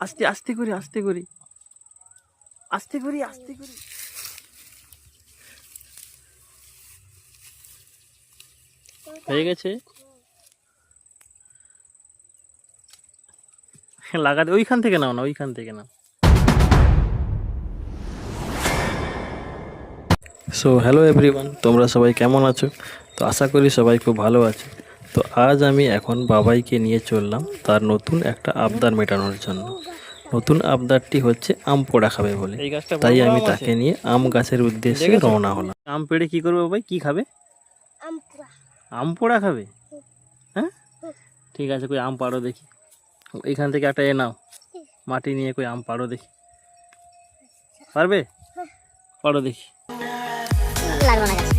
আস্তে আস্তে করি আস্তে করি আস্তে করি আস্তে করি। হয়ে গেছে। লাগাতে ওইখান থেকে নাও না, ওইখান থেকে নাও। সো হ্যালো এভরিওয়ান, তোমরা সবাই কেমন আছো? তো আশা করি সবাই খুব ভালো আছে। তো আজ আমি এখন বাবাইকে নিয়ে চললাম তার নতুন একটা আবদার মেটানোর জন্য। নতুন আবদারটি হচ্ছে আম পোড়া খাবে বলে, তাই আমি তাকে নিয়ে আম গাছের উদ্দেশ্যে রওনা হলাম। আম পেড়ে কি করবে বাবাই? কি খাবে? আম পোড়া খাবে। হ্যাঁ ঠিক আছে, কই আম পাড়ো দেখি। এইখান থেকে একটা নাও, মাটি নিয়ে কই আম পাড়ো দেখি। পারবে? পাড়ো দেখি। লাগলো না গাছ।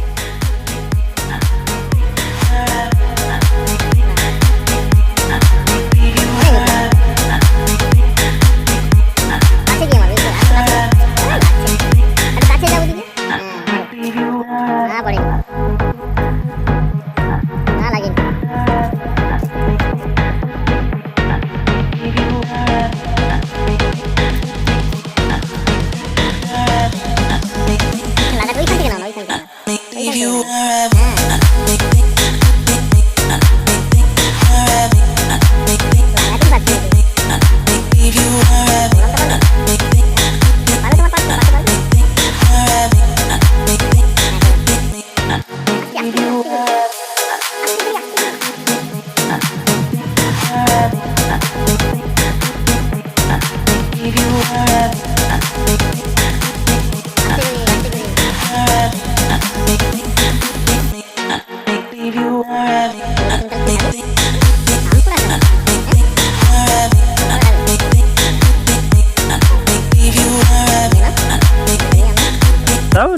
তাও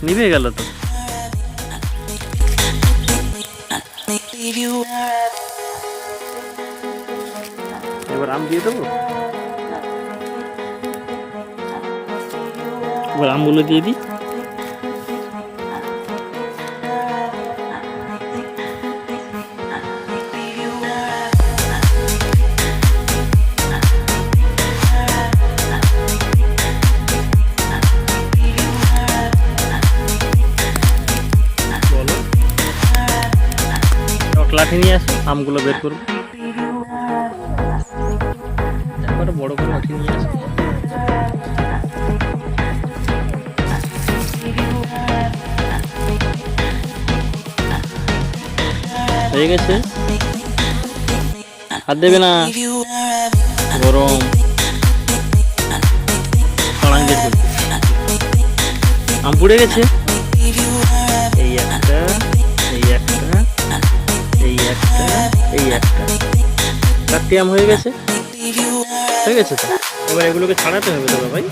নিভে গেল তো। এবার আম দিয়ে দেবো, এবার আমগুলো দিয়ে দিই। লাঠি নিয়ে আসো, আমগুলো বের করবো। একবারে বড় করে লাঠি নিয়ে আসো। হয়ে গেছে, হাত দেবে না, গরম। আম পুড়ে গেছে। এই একটা, এই একটা, এই একটা, এই একটা, চারটি আম হয়ে গেছে। হয়ে গেছে তো। এবার এগুলোকে ছাড়াতে হবে তো ভাই।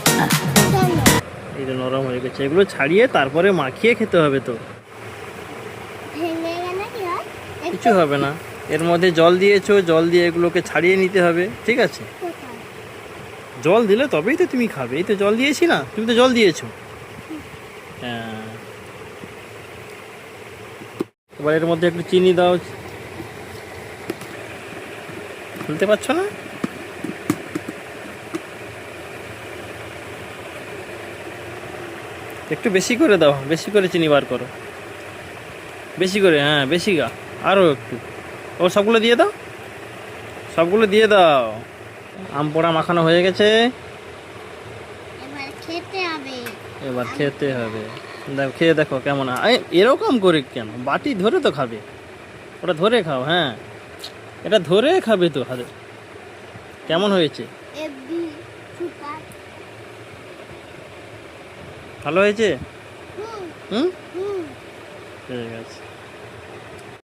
এই যে নরম হয়ে গেছে, এগুলো ছাড়িয়ে তারপরে মাখিয়ে খেতে হবে তো। কিছু হবে না, এর মধ্যে জল দিয়েছো, জল দিয়ে এগুলোকে ছাড়িয়ে নিতে হবে, ঠিক আছে? জল দিলে তবেই তো তুমি খাবে। এই তো জল দিয়েছি না, তুমি তো জল দিয়েছো। হ্যাঁ, এবার এর মধ্যে একটু চিনি দাও। খুলতে পারছো না? একটু বেশি করে দাও, বেশি করে চিনি বার করো, বেশি করে। হ্যাঁ বেশি গা, আরও একটু। ও সবগুলো দিয়ে দাও, সবগুলো দিয়ে দাও। আম পোড়া মাখানো হয়ে গেছে, এবার খেতে হবে। দেখো, খেয়ে দেখো কেমন। এরকম করে কেন? বাটি ধরে তো খাবে, ওটা ধরে খাও। হ্যাঁ এটা ধরে খাবে তো হাতে। কেমন হয়েছে? ভালো হয়েছে। হুম, ঠিক আছে।